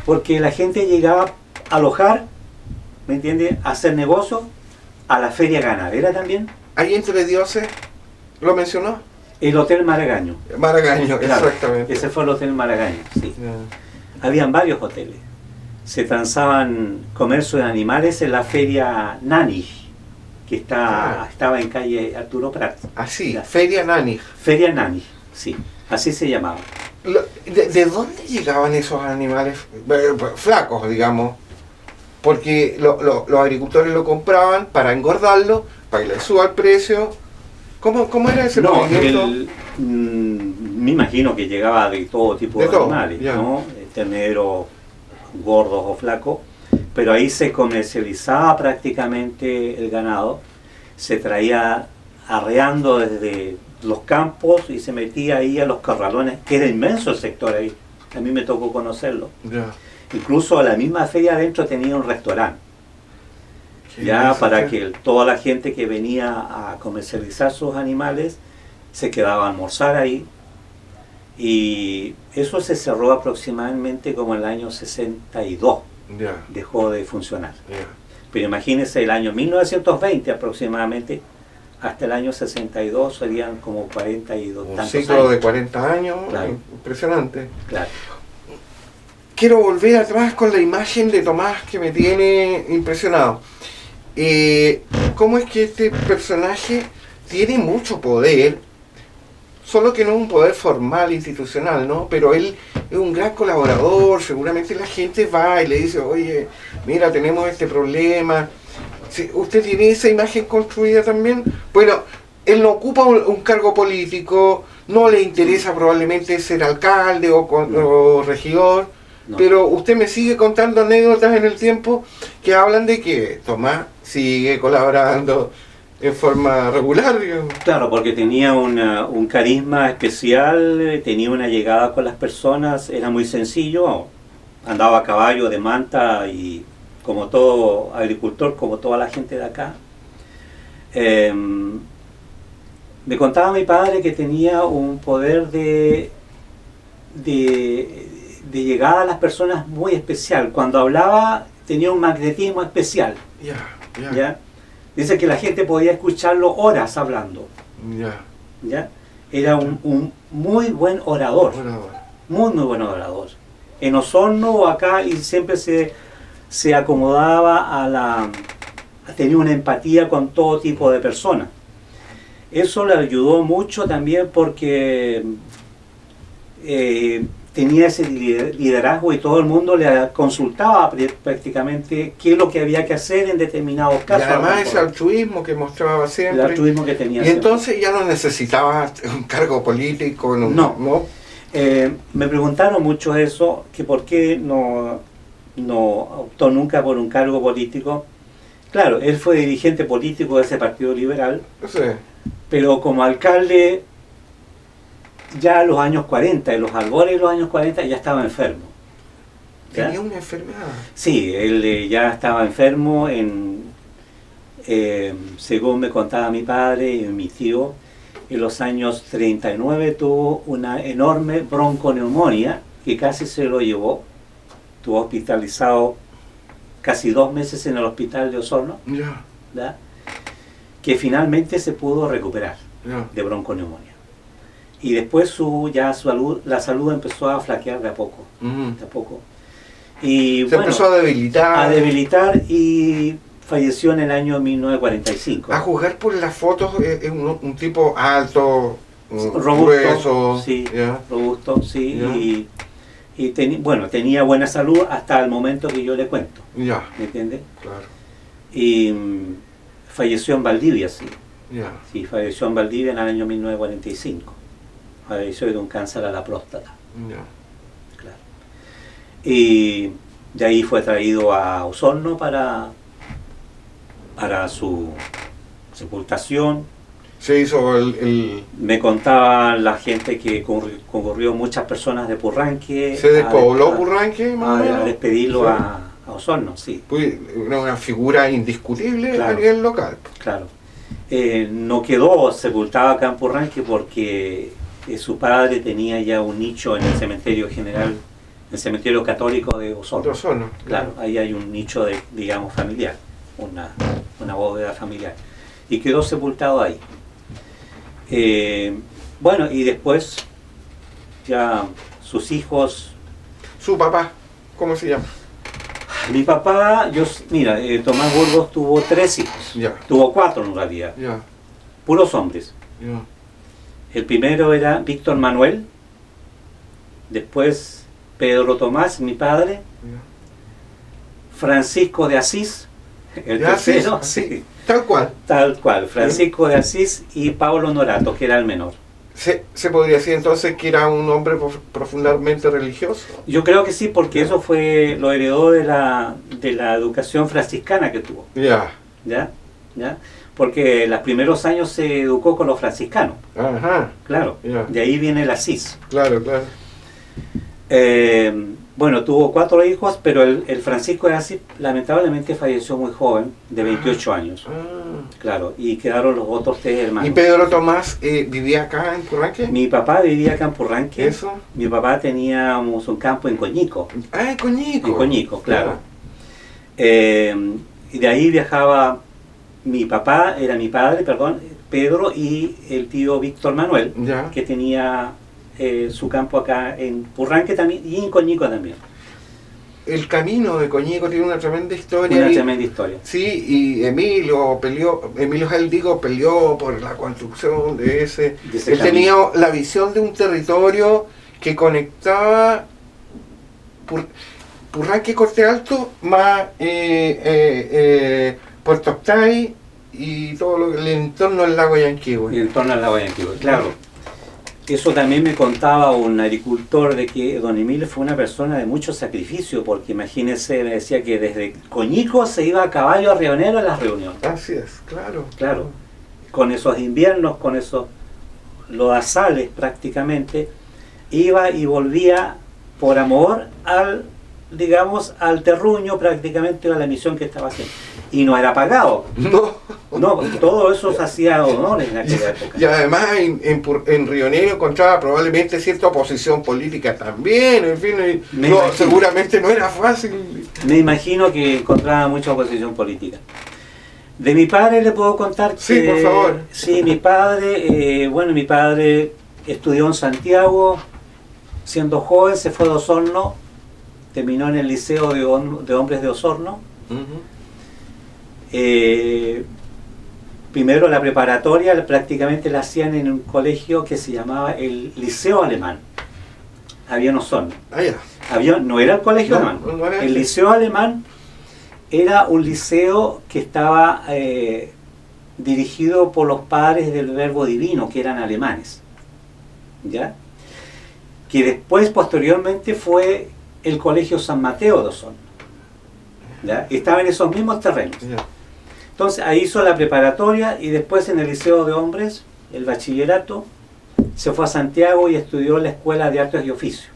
porque la gente llegaba a alojar, ¿me entiendes?, a hacer negocios, a la feria ganadera también. Ahí entre Dioses, ¿lo mencionó? El Hotel Maragaño. Maragaño, Claro, exactamente. ese fue el Hotel Maragaño, sí. Habían varios hoteles. Se transaban comercio de animales en la feria Nanich, que estaba en calle Arturo Prat. Así, La Feria Nanich. Feria Nanich, sí, así se llamaba. ¿De dónde llegaban esos animales flacos, digamos? Porque los agricultores lo compraban para engordarlo, para que le suba el precio. ¿Cómo era ese movimiento? Me imagino que llegaba de todo tipo de animales, ya. ¿no? Terneros gordos o flacos, pero ahí se comercializaba prácticamente el ganado, se traía arreando desde los campos y se metía ahí a los corralones, que era inmenso el sector ahí, a mí me tocó conocerlo. Ya. Incluso la misma feria adentro tenía un restaurante, ya para que toda la gente que venía a comercializar sus animales se quedaba a almorzar ahí, y eso se cerró aproximadamente como en el año 62, Ya. dejó de funcionar. Ya. Pero imagínense, el año 1920 aproximadamente, hasta el año 62 serían como 42 Un tantos ciclo años. de 40 años, Claro. impresionante. Claro. Quiero volver atrás con la imagen de Tomás que me tiene impresionado. ¿Cómo es que este personaje tiene mucho poder? Solo que no es un poder formal, institucional, ¿no? Pero él es un gran colaborador, seguramente la gente va y le dice, oye, mira, tenemos este problema. Sí, ¿usted tiene esa imagen construida también? Bueno, él no ocupa un cargo político, no le interesa probablemente ser alcalde o regidor, No. pero usted me sigue contando anécdotas en el tiempo que hablan de que Tomás sigue colaborando en forma regular, digamos. Claro, porque tenía un carisma especial, tenía una llegada con las personas, era muy sencillo, andaba a caballo de manta y como todo agricultor, como toda la gente de acá. Me contaba mi padre que tenía un poder de llegada a las personas muy especial. Cuando hablaba tenía un magnetismo especial. ¿Ya? Dice que la gente podía escucharlo horas hablando. ¿Ya? Era un muy buen orador. Muy buen orador. En Osorno acá y siempre se acomodaba tenía una empatía con todo tipo de personas. Eso le ayudó mucho también porque tenía ese liderazgo y todo el mundo le consultaba prácticamente qué es lo que había que hacer en determinados casos. Y además ese altruismo que mostraba siempre. El altruismo que tenía y siempre. Entonces ya no necesitaba un cargo político. No. Me preguntaron mucho eso, que por qué no optó nunca por un cargo político. Claro, él fue dirigente político de ese Partido Liberal, Sí. pero como alcalde ya a los años 40, en los albores de los años 40 ya estaba enfermo. ¿Ya? Tenía una enfermedad. Sí, él ya estaba enfermo, según me contaba mi padre y mi tío, en los años 39 tuvo una enorme bronconeumonía que casi se lo llevó. Estuvo hospitalizado casi 2 meses en el hospital de Osorno, Ya. ¿verdad? Que finalmente se pudo recuperar Ya. de bronconeumonía. Y después la salud empezó a flaquear de a poco. De a poco. Y Se empezó a debilitar. A debilitar y falleció en el año 1945. A juzgar por las fotos, es un tipo alto, robusto, grueso. sí, ¿ya? robusto, sí, Ya. y tenía buena salud hasta el momento que yo le cuento, Ya. ¿me entiende? Claro. Y falleció en Valdivia, sí. Ya. Sí, falleció en Valdivia en el año 1945. Falleció de un cáncer a la próstata. Ya. Claro. Y de ahí fue traído a Osorno para su sepultación. Se hizo el Me contaba la gente que concurrió muchas personas de Purranque. ¿Se despobló Purranque, más o a menos? despedirlo Sí. A Osorno, sí. Pues era una figura indiscutible Claro. a nivel local. Claro. No quedó sepultado acá en Purranque porque su padre tenía ya un nicho en el cementerio general, el cementerio católico de Osorno. De Osorno. Claro, ahí hay un nicho de, digamos, familiar, una bóveda familiar. Y quedó sepultado ahí. Bueno, y después ya sus hijos. Su papá, ¿cómo se llama? Mi papá, mira, Tomás Burgos tuvo 3 hijos. Ya. Tuvo 4 en realidad, Ya, puros hombres. ya. El primero era Víctor Manuel, después Pedro Tomás, mi padre, Ya. Francisco de Asís, el Ya, sí, tercero, sí, sí, tal cual. tal cual, Francisco de Asís y Pablo Norato, que era el menor. ¿Se podría decir entonces que era un hombre profundamente religioso? Yo creo que sí, porque eso lo heredó de la educación franciscana que tuvo, Ya. ¿ya? Porque los primeros años se educó con los franciscanos, Ajá. claro, Ya. de ahí viene el Asís. Claro, claro. Bueno, tuvo 4 hijos, pero el Francisco de Asís lamentablemente falleció muy joven, de 28 años, Ah. claro, y quedaron los otros 3 hermanos. ¿Y Pedro Tomás vivía acá en Purranque? Mi papá vivía acá en Purranque. ¿Eso? Mi papá teníamos un campo en Coñico. Ah, en Coñico. En Coñico, claro. Y de ahí viajaba mi padre, Pedro, y el tío Víctor Manuel, Ya. que tenía su campo acá en Purranque también y en Coñico también. El camino de Coñico tiene una tremenda historia. Una y- tremenda historia. Sí, y Emilio Jaldico peleó por la construcción de ese. De ese Él camino. tenía la visión de un territorio que conectaba Purranque, Corte Alto, más Puerto Octay y todo el entorno del lago Yanquihue. En torno al lago de Yanquihue, claro. Eso también me contaba un agricultor de que don Emilio fue una persona de mucho sacrificio, porque imagínense, me decía que desde Coñico se iba a caballo a Rionero a las reuniones. Así es, claro. Claro, con esos inviernos, con esos lodazales prácticamente, iba y volvía por amor al terruño, prácticamente a la misión que estaba haciendo. Y no era pagado. No. No, todo eso se hacía honores en aquella época. Y además en Río Negro encontraba probablemente cierta oposición política también, en fin, Me imagino. seguramente no era fácil. Me imagino que encontraba mucha oposición política. De mi padre le puedo contar que... Sí, por favor. Sí, mi padre estudió en Santiago, siendo joven se fue de Osorno, terminó en el Liceo de Hombres de Osorno. Primero la preparatoria prácticamente la hacían en un colegio que se llamaba el Liceo Alemán. Había en Osorno. Ah, ya. No era el colegio No, alemán. no era El ese. Liceo Alemán era un liceo que estaba dirigido por los padres del Verbo Divino, que eran alemanes, ¿ya? Que después, posteriormente, fue el Colegio San Mateo de Osorno, ¿ya? Estaba en esos mismos terrenos. Ya. Entonces ahí hizo la preparatoria y después en el Liceo de Hombres, el bachillerato, se fue a Santiago y estudió en la Escuela de Artes y Oficios,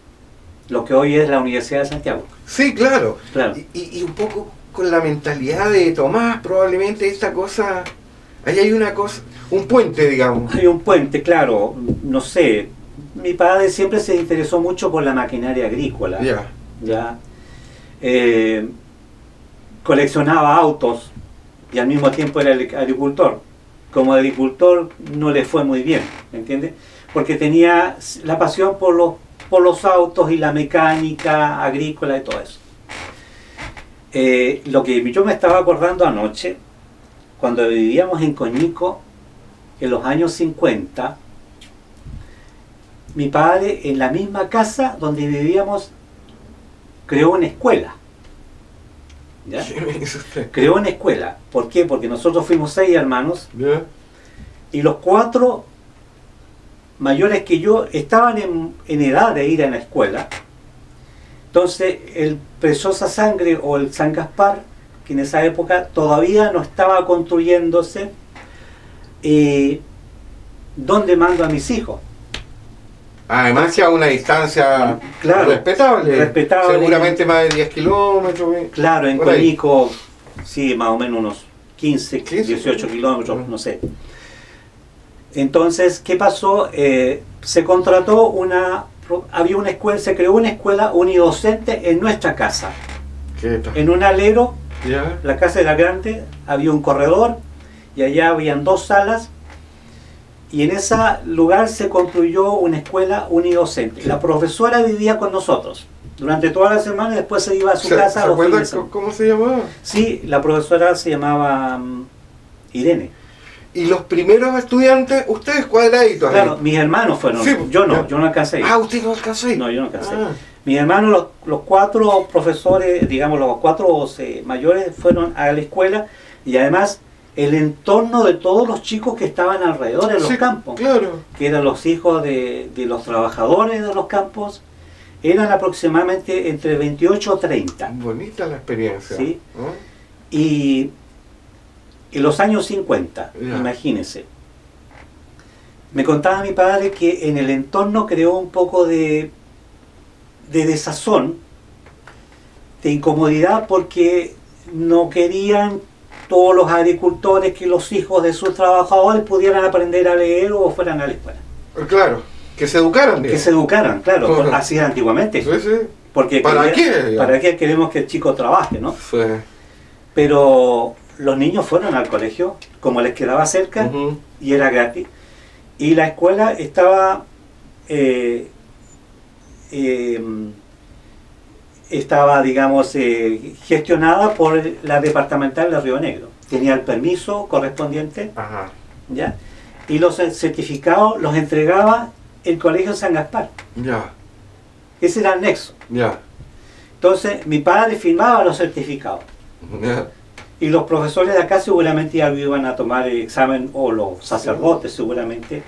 lo que hoy es la Universidad de Santiago. Sí, claro. Claro. Y un poco con la mentalidad de Tomás, probablemente esta cosa, ahí hay una cosa, un puente, digamos. Hay un puente, claro, no sé. Mi padre siempre se interesó mucho por la maquinaria agrícola. Ya. ¿Ya? Coleccionaba autos y al mismo tiempo era agricultor. Como agricultor no le fue muy bien, ¿me entiendes? Porque tenía la pasión por los autos y la mecánica agrícola y todo eso. Lo que yo me estaba acordando anoche, cuando vivíamos en Coñico, en los años 50, mi padre en la misma casa donde vivíamos creó una escuela. ¿Ya? ¿Qué me dice usted? Creó una escuela. ¿Por qué? Porque nosotros fuimos 6 hermanos Ya. y los 4 mayores que yo estaban en edad de ir a la escuela. Entonces el Preciosa Sangre o el San Gaspar, que en esa época todavía no estaba construyéndose, ¿dónde mando a mis hijos? Además que a una distancia Claro, respetable. Seguramente más de 10 kilómetros. Claro, en por ahí. Coinico, sí, más o menos unos 15, 15, 18 kilómetros, ah. no sé. Entonces, ¿qué pasó? Se contrató había una escuela, se creó una escuela unidocente en nuestra casa. ¿Qué tal? En un alero, ¿Ya? la casa era grande, había un corredor y allá habían 2 salas. Y en ese lugar se construyó una escuela unidocente. La profesora vivía con nosotros durante toda la semana y después se iba a su casa. ¿Se acuerda cómo se llamaba? Sí, la profesora se llamaba Irene. Y los primeros estudiantes, ustedes cuadraditos. Claro, ahí. mis hermanos fueron. Sí, yo ya. no alcancé. Ah, usted no alcanzó ahí. No, yo no alcancé. Ah, Mis hermanos, los 4 profesores, digamos los 4 mayores, fueron a la escuela y además el entorno de todos los chicos que estaban alrededor de los sí, campos, claro. que eran los hijos de los trabajadores de los campos, eran aproximadamente entre 28 o 30. Bonita la experiencia. Sí. ¿No? Y en los años 50, Ya. imagínense. Me contaba mi padre que en el entorno creó un poco de desazón, de incomodidad, porque no querían todos los agricultores que los hijos de sus trabajadores pudieran aprender a leer o fueran a la escuela. Claro, que se educaran. Que digamos. se educaran, claro, Ujú. así era antiguamente. Sí, sí. Porque ¿Para qué? ¿Para qué queremos que el chico trabaje, no? Sí. Pero los niños fueron al colegio, como les quedaba cerca, Ujú. y era gratis. Y la escuela estaba digamos, gestionada por la departamental de Río Negro. Tenía el permiso correspondiente, Ajá. ¿ya? Y los certificados los entregaba el Colegio San Gaspar. Ya, Ese era el nexo. ya. Entonces, mi padre firmaba los certificados. Ya. Y los profesores de acá seguramente ya iban a tomar el examen, o los sacerdotes seguramente,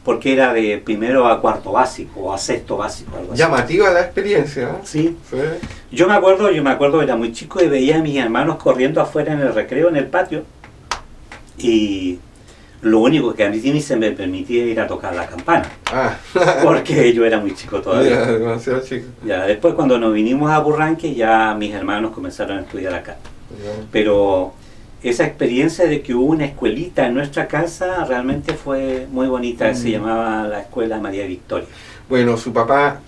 porque era de primero a cuarto básico, o a sexto básico, algo así. Llamativa la experiencia. ¿Eh? Sí. Sí. Yo me acuerdo, era muy chico y veía a mis hermanos corriendo afuera en el recreo, en el patio, y lo único que a mí sí se me permitía ir a tocar la campana, Ah. porque yo era muy chico Ya, todavía. demasiado chico. Ya, después cuando nos vinimos a Burranque, ya mis hermanos comenzaron a estudiar acá. Ya. Pero esa experiencia de que hubo una escuelita en nuestra casa realmente fue muy bonita. Se llamaba la Escuela María Victoria. Bueno, su papá,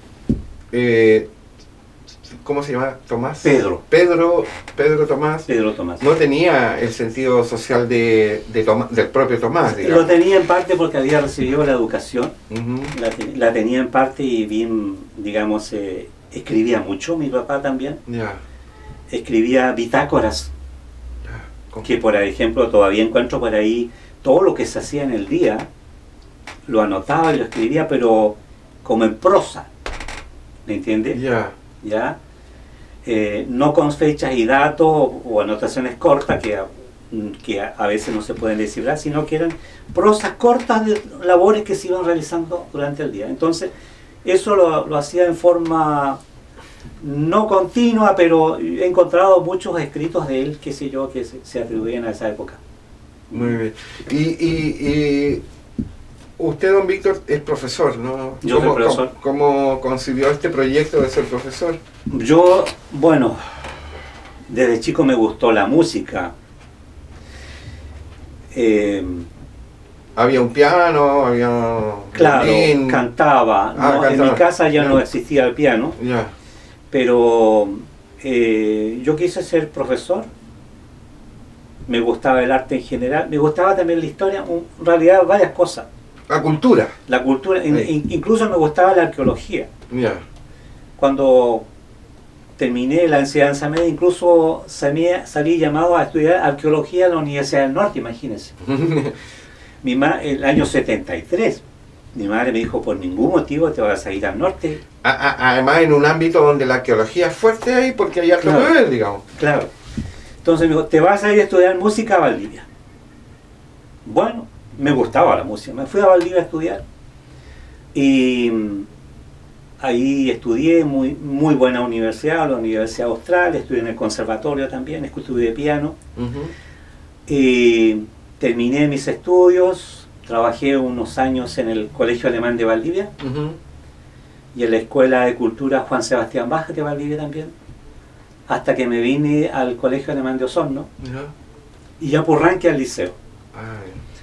¿cómo se llama? ¿Tomás? Pedro Tomás. Pedro Tomás. No tenía el sentido social del propio Tomás, digamos. Lo tenía en parte porque había recibido la educación, Ujú. la tenía en parte y bien, digamos, escribía mucho, mi papá también. Ya. Escribía bitácoras, ¿Cómo? que por ejemplo todavía encuentro por ahí todo lo que se hacía en el día, lo anotaba y lo escribía, pero como en prosa, ¿me entiende? Ya. ¿Ya? No con fechas y datos o anotaciones cortas que a veces no se pueden descifrar, sino que eran prosas cortas de labores que se iban realizando durante el día. Entonces, eso lo hacía en forma no continua, pero he encontrado muchos escritos de él, qué sé yo, que se atribuyen a esa época. Muy bien. Y usted, don Víctor, es profesor, ¿no? Yo soy profesor. ¿Cómo concibió este proyecto de ser profesor? Yo, bueno, desde chico me gustó la música. Había un piano, había Claro, violín. cantaba. ¿no? En Cantaba. mi casa ya Ya. no existía el piano, Ya. pero yo quise ser profesor. Me gustaba el arte en general, me gustaba también la historia, en realidad varias cosas. La cultura. La cultura, Sí. incluso me gustaba la arqueología. Ya. Cuando terminé la enseñanza media, incluso salí llamado a estudiar arqueología en la Universidad del Norte, imagínense. El año 73, mi madre me dijo, por ningún motivo te vas a ir al norte. Además, en un ámbito donde la arqueología es fuerte ahí, porque hay harto Claro. que ver, digamos. Claro. Entonces me dijo, te vas a ir a estudiar música a Valdivia. Bueno, me gustaba la música, me fui a Valdivia a estudiar. Y ahí estudié, muy buena universidad, la Universidad Austral, estudié en el conservatorio también, estudié piano. Ujú. Y terminé mis estudios, trabajé unos años en el Colegio Alemán de Valdivia, Ujú. y en la Escuela de Cultura Juan Sebastián Bach de Valdivia también, hasta que me vine al Colegio Alemán de Osorno, y ya Purranque al liceo.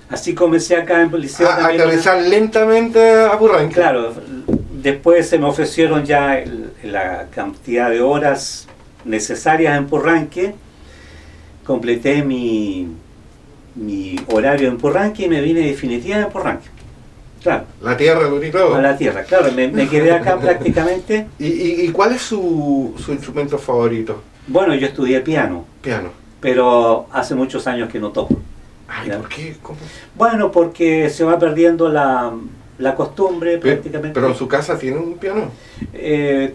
Así comencé acá en el liceo. A aterrizar lentamente a Purranque. Claro, después se me ofrecieron ya la cantidad de horas necesarias en Purranque, completé mi horario en Purranque y me vine definitivamente en Purranque. Claro. La tierra lo todo. A la tierra, claro, me quedé acá prácticamente. ¿Y cuál es su instrumento favorito? Bueno, yo estudié piano. Piano. Pero hace muchos años que no toco. Ay, ¿ya? ¿Por qué? ¿Cómo? Bueno, porque se va perdiendo la costumbre prácticamente. ¿Pero en su casa tiene un piano?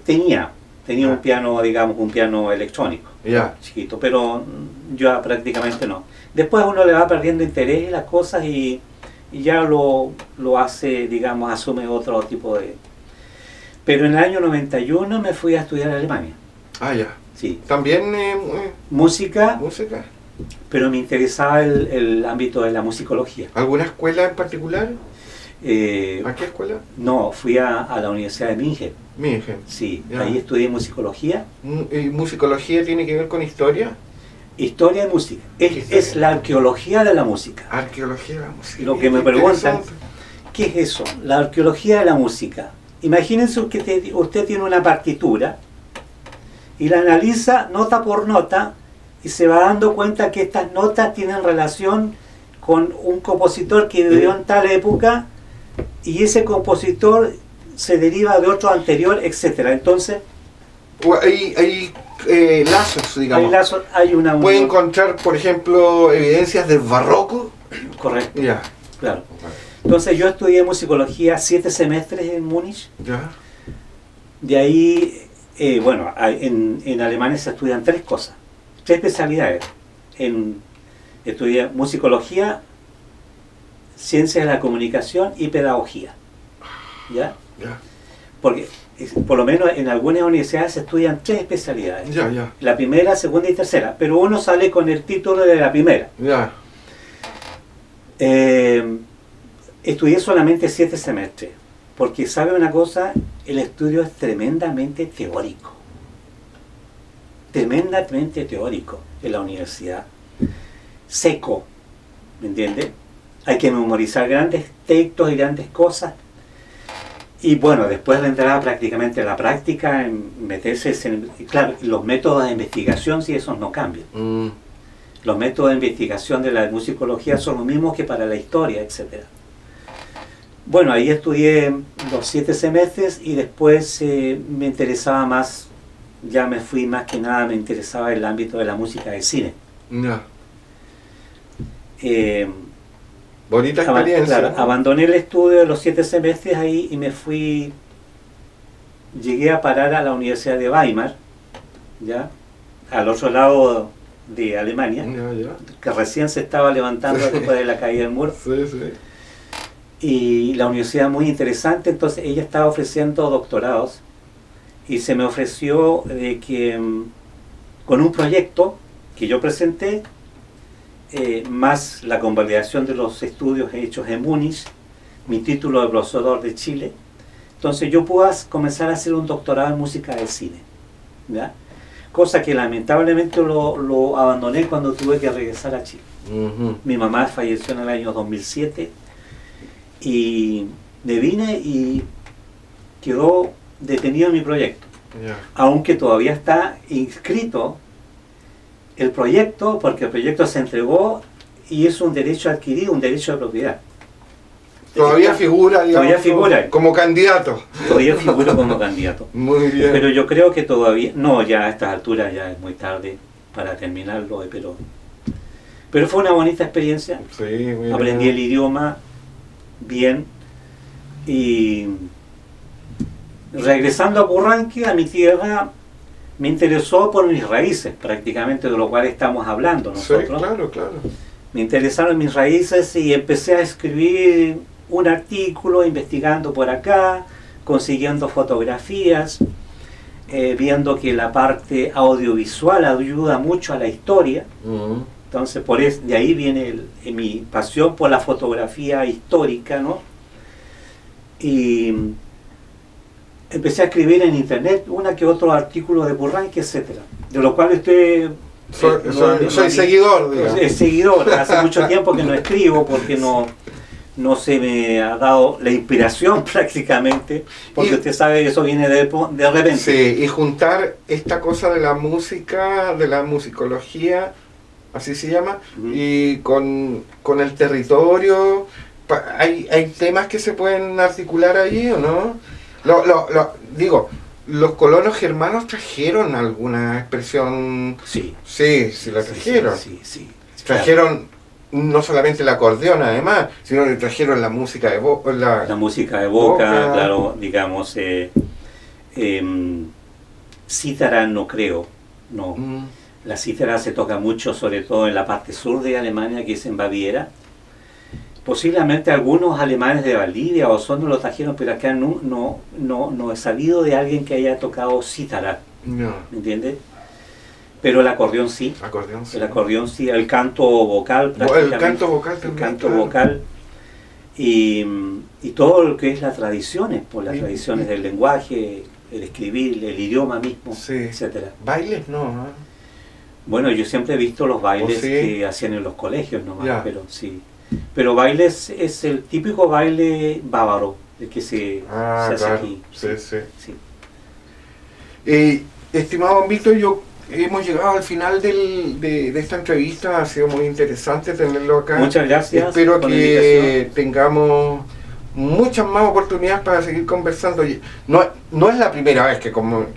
Tenía un piano, digamos, un piano electrónico, chiquito, pero yo prácticamente no. Después uno le va perdiendo interés en las cosas y ya lo hace, digamos, asume otro tipo de... Pero en el año 91 me fui a estudiar a Alemania. Ah, ya. Sí. ¿También música? Música. Pero me interesaba el ámbito de la musicología. ¿Alguna escuela en particular? ¿A qué escuela? No, fui a la Universidad de Mingen. Mingen. Sí, ya. Ahí estudié musicología. ¿Y musicología tiene que ver con historia? Historia y música. Es la arqueología de la música. Arqueología de la música. Lo que me preguntan, ¿qué es eso? La arqueología de la música. Imagínense que usted tiene una partitura y la analiza nota por nota y se va dando cuenta que estas notas tienen relación con un compositor que vivió en tal época y ese compositor se deriva de otro anterior, etcétera. Entonces hay lazos, digamos. Hay lazos, hay una... Puede encontrar, por ejemplo, evidencias del barroco. Correcto. Ya. Claro. Entonces yo estudié musicología 7 semestres en Múnich. Ya. De ahí, bueno, en Alemania se estudian 3 cosas, 3 especialidades. Estudié musicología, ciencias de la comunicación y pedagogía. ¿Ya? Ya. Porque por lo menos en algunas universidades se estudian 3 especialidades. Ya, ya. La primera, segunda y tercera, pero uno sale con el título de la primera. Ya. Estudié solamente 7 semestres, porque sabe una cosa, el estudio es tremendamente teórico. Tremendamente teórico en la universidad. Seco, ¿me entiende? Hay que memorizar grandes textos y grandes cosas. Y bueno, después vendrá prácticamente la práctica, en meterse en... Claro, los métodos de investigación, si esos no cambian. Los métodos de investigación de la musicología son los mismos que para la historia, etc. Bueno, ahí estudié los 7 semestres y después me interesaba más, ya me fui más que nada, me interesaba el ámbito de la música de cine. Ya. Bonita experiencia. Claro, abandoné el estudio de los 7 semestres ahí y me fui, llegué a parar a la Universidad de Weimar, ¿ya? Al otro lado de Alemania, que recién se estaba levantando después de la caída del muro. Sí, sí. Y la universidad muy interesante, entonces ella estaba ofreciendo doctorados y se me ofreció de que con un proyecto que yo presenté, más la convalidación de los estudios hechos en Múnich, mi título de profesor de Chile, entonces yo pude comenzar a hacer un doctorado en música del cine, ¿ya? Cosa que lamentablemente lo abandoné cuando tuve que regresar a Chile. Mi mamá falleció en el año 2007 y me vine y quedó detenido mi proyecto, aunque todavía está inscrito el proyecto, porque el proyecto se entregó y es un derecho adquirido, un derecho de propiedad. Todavía figura, digamos, todavía figura como candidato. Todavía figura como candidato. Muy bien. Pero yo creo que todavía, no, ya a estas alturas ya es muy tarde para terminarlo, pero fue una bonita experiencia. Sí, mira. Aprendí el idioma bien y regresando a Purranque, a mi tierra, me interesó por mis raíces, prácticamente de lo cual estamos hablando nosotros. Sí, claro, claro. Me interesaron mis raíces y empecé a escribir un artículo investigando por acá, consiguiendo fotografías, viendo que la parte audiovisual ayuda mucho a la historia. Entonces de ahí viene mi pasión por la fotografía histórica, ¿no? Y empecé a escribir en internet una que otro artículo de Purranque, etcétera, de lo cual estoy soy seguidor, digamos. Seguidor. Hace mucho tiempo que no escribo porque no se me ha dado la inspiración prácticamente, porque usted sabe que eso viene de repente. Sí, y juntar esta cosa de la música, de la musicología, así se llama, y con el territorio, ¿hay temas que se pueden articular allí o no? Digo, los colonos germanos trajeron alguna expresión. Sí. Sí, la trajeron. Sí. Trajeron no solamente el acordeón, además, sino que trajeron la música de boca. La música de boca, claro, digamos. Cítara no creo, no. La cítara se toca mucho, sobre todo en la parte sur de Alemania, que es en Baviera. Posiblemente algunos alemanes de Valdivia o Osorno lo trajeron, pero acá no he sabido de alguien que haya tocado cítara. No. ¿Me entiendes? Pero el acordeón sí. El acordeón sí, el canto vocal prácticamente. El canto vocal también. El canto vocal. Y todo lo que es las tradiciones, por las tradiciones del lenguaje, el escribir, el idioma mismo, etcétera. ¿Bailes no? Bueno, yo siempre he visto los bailes que hacían en los colegios nomás, pero sí. Pero bailes es el típico baile bávaro, el que se hace aquí. Sí. Estimado Víctor, hemos llegado al final de esta entrevista, ha sido muy interesante tenerlo acá. Muchas gracias. Espero que tengamos muchas más oportunidades para seguir conversando. No es la primera vez que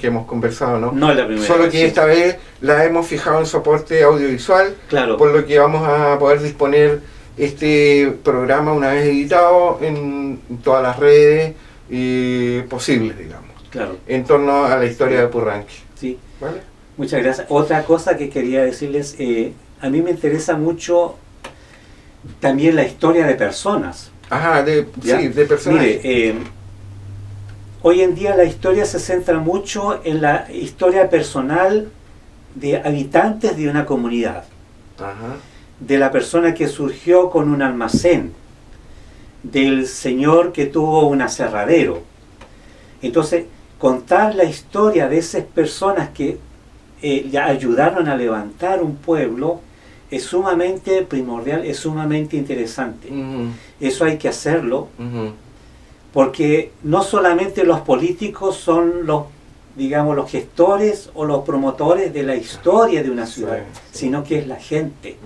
hemos conversado, ¿no? No es la primera Solo vez. Que esta vez la hemos fijado en soporte audiovisual, claro. Por lo que vamos a poder disponer este programa una vez editado en todas las redes posibles, digamos. Claro. En torno a la historia de Purranque. Sí. ¿Vale? Muchas gracias. Otra cosa que quería decirles, a mí me interesa mucho también la historia de personas. Ajá, de personas. Mire, hoy en día la historia se centra mucho en la historia personal de habitantes de una comunidad. Ajá. De la persona que surgió con un almacén, del señor que tuvo un aserradero. Entonces, contar la historia de esas personas que ya ayudaron a levantar un pueblo es sumamente primordial, es sumamente interesante. Eso hay que hacerlo, porque no solamente los políticos son los gestores o los promotores de la historia de una ciudad, sino que es la gente,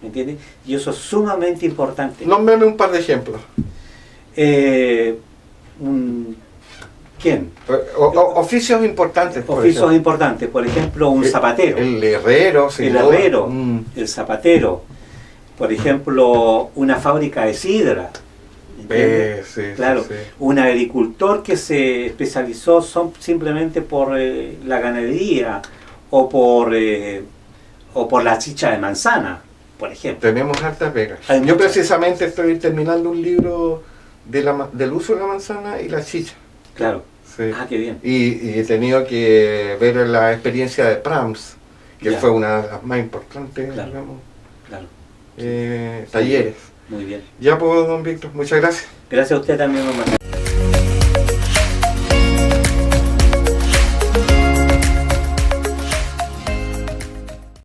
¿me entiendes? Y eso es sumamente importante. Nómbrame un par de ejemplos. ¿Quién? Oficios importantes. Oficios importantes, por ejemplo, un zapatero. El herrero, el zapatero. Por ejemplo, una fábrica de sidra. Claro, un agricultor que se especializó simplemente por la ganadería o por la chicha de manzana, por ejemplo. Tenemos hartas vegas. Yo precisamente estoy terminando un libro del uso de la manzana y la chicha. Claro. Sí. Ah, qué bien. Y he tenido que ver la experiencia de Prams, que fue una de las más importantes, digamos, talleres. Muy bien. Ya pues, don Víctor, muchas gracias. Gracias a usted también, don Manuel.